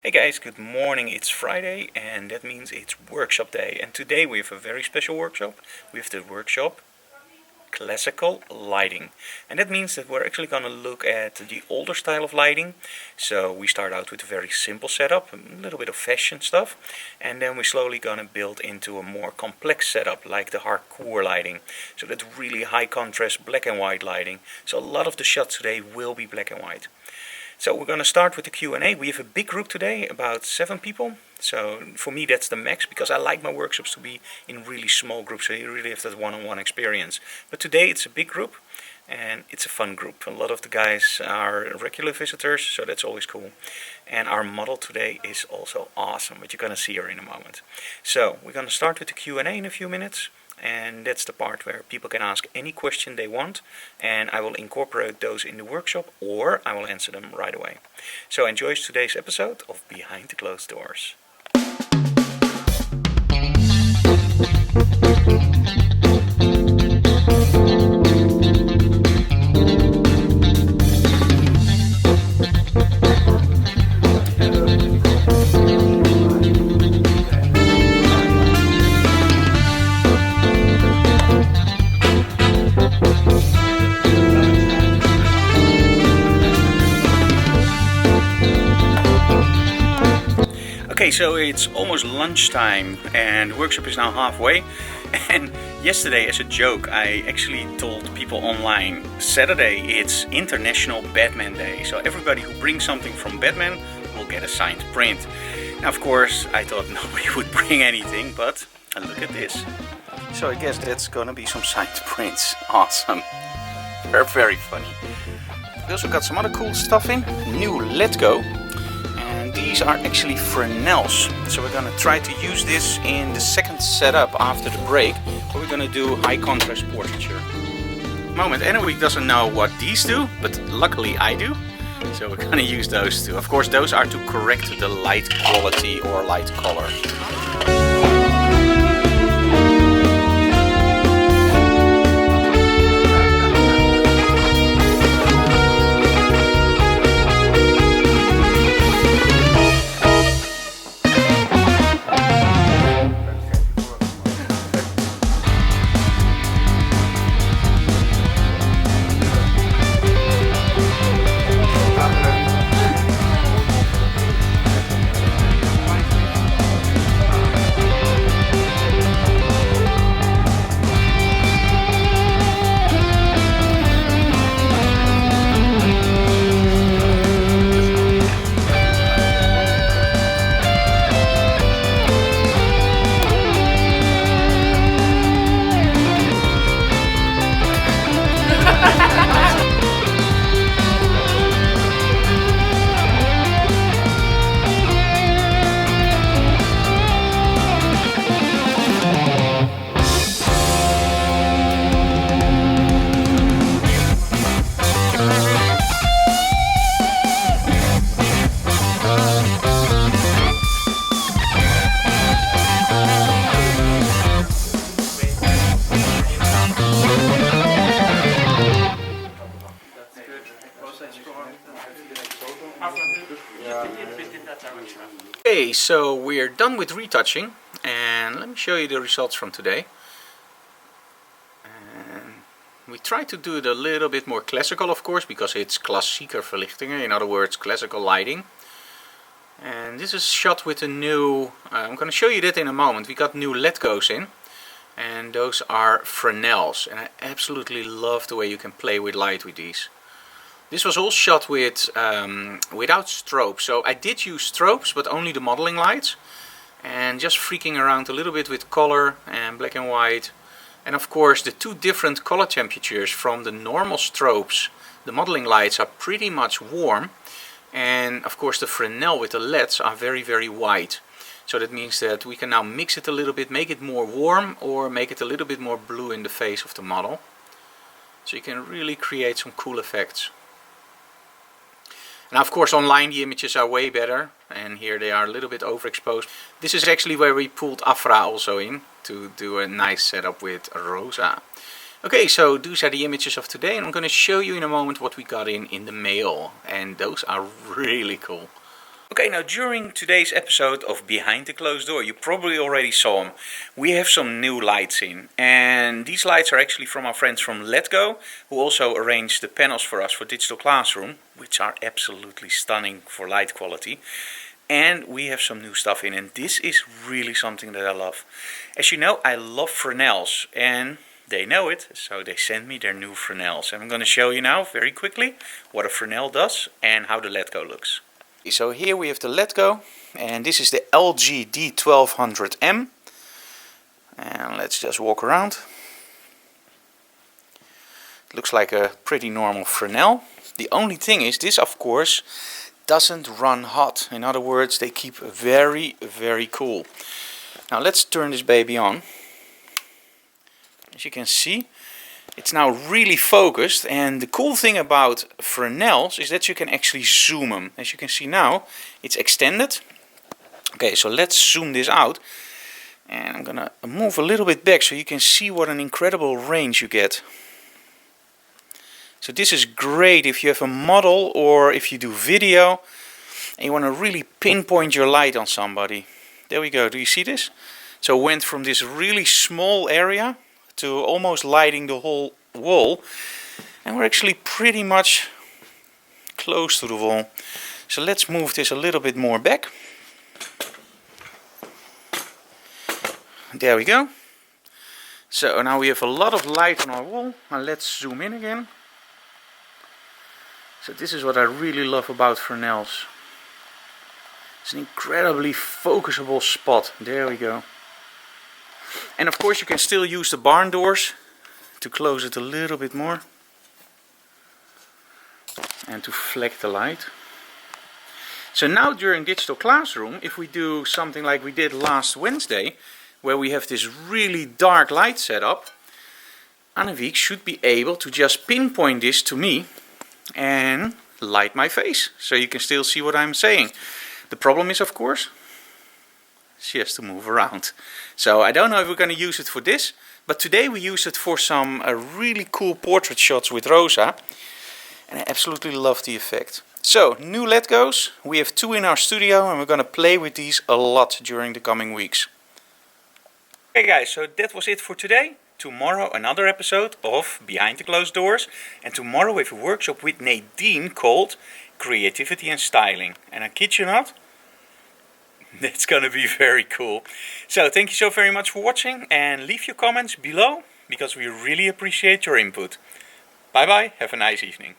Hey guys, good morning. It's Friday and that means it's workshop day. And today we have a very special workshop. We have the workshop classical lighting. And that means that we're actually going to look at the older style of lighting. So we start out with a very simple setup, a little bit of fashion stuff. And then we're slowly going to build into a more complex setup like the hardcore lighting. So that's really high contrast black and white lighting. So a lot of the shots today will be black and white. So we're going to start with the Q&A. We have a big group today, about 7 people. So for me that's the max, because I like my workshops to be in really small groups, so you really have that one-on-one experience. But today it's a big group and it's a fun group. A lot of the guys are regular visitors, so that's always cool. And our model today is also awesome, but you're going to see her in a moment. So we're going to start with the Q&A in a few minutes. And that's the part where people can ask any question they want, and I will incorporate those in the workshop, or I will answer them right away. So enjoy today's episode of Behind the Closed Doors. Okay, so it's almost lunchtime and the workshop is now halfway. And yesterday, as a joke, I actually told people online, Saturday it's International Batman Day. So everybody who brings something from Batman will get a signed print. Now, of course, I thought nobody would bring anything, but look at this. So I guess that's gonna be some signed prints. Awesome. They're very funny. We also got some other cool stuff in. New LedGo. And these are actually Fresnels. So we're gonna try to use this in the second setup after the break, where we're gonna do high contrast portraiture. Moment, anybody doesn't know what these do, but luckily I do. So we're gonna use those two. Of course, those are to correct the light quality or light color. Okay, so we're done with retouching, and let me show you the results from today. And we try to do it a little bit more classical, of course, because it's klassieker verlichtingen, in other words, classical lighting. And this is shot with a new, I'm going to show you that in a moment. We got new LedGos in, and those are Fresnels, and I absolutely love the way you can play with light with these. This was all shot with without strobes, so I did use strobes, but only the modeling lights, and just freaking around a little bit with color and black and white. And of course the two different color temperatures from the normal strobes, the modeling lights, are pretty much warm, and of course the Fresnel with the LEDs are very white. So that means that we can now mix it a little bit, make it more warm, or make it a little bit more blue in the face of the model. So you can really create some cool effects. Now, of course, online the images are way better, and here they are a little bit overexposed. This is actually where we pulled Afra also in to do a nice setup with Rosa. Okay, so those are the images of today, and I'm going to show you in a moment what we got in the mail, and those are really cool. Okay, now during today's episode of Behind the Closed Door, you probably already saw them. We have some new lights in, and these lights are actually from our friends from LedGo, who also arranged the panels for us for Digital Classroom, which are absolutely stunning for light quality. And we have some new stuff in, and this is really something that I love. As you know, I love Fresnels, and they know it, so they sent me their new Fresnels. And I'm going to show you now very quickly what a Fresnel does and how the LedGo looks. So here we have the LedGo, and this is the LG D1200M. And let's just walk around. It looks like a pretty normal Fresnel. The only thing is, this of course doesn't run hot. In other words, they keep very, very cool. Now let's turn this baby on. As you can see, it's now really focused, and the cool thing about Fresnels is that you can actually zoom them. As you can see now, it's extended. Okay, so let's zoom this out. And I'm gonna move a little bit back so you can see what an incredible range you get. So this is great if you have a model or if you do video and you want to really pinpoint your light on somebody. There we go, do you see this? So it went from this really small area to almost lighting the whole wall, and we're actually pretty much close to the wall. So let's move this a little bit more back. There we go. So now we have a lot of light on our wall. Now let's zoom in again. So this is what I really love about Fresnels. It's an incredibly focusable spot. There we go. And of course you can still use the barn doors to close it a little bit more and to fleck the light. So now during Digital Classroom, if we do something like we did last Wednesday, where we have this really dark light setup, Annemiek should be able to just pinpoint this to me and light my face, so you can still see what I'm saying. The problem is, of course, she has to move around. So I don't know if we're going to use it for this, but today we use it for some really cool portrait shots with Rosa, and I absolutely love the effect. So, new LedGos, we have 2 in our studio, and we're going to play with these a lot during the coming weeks. Okay guys, so that was it for today. Tomorrow another episode of Behind the Closed Doors, and tomorrow we have a workshop with Nadine called Creativity and Styling, and I kid you not, that's gonna be very cool. So thank you so very much for watching, and leave your comments below because we really appreciate your input. Bye bye, have a nice evening.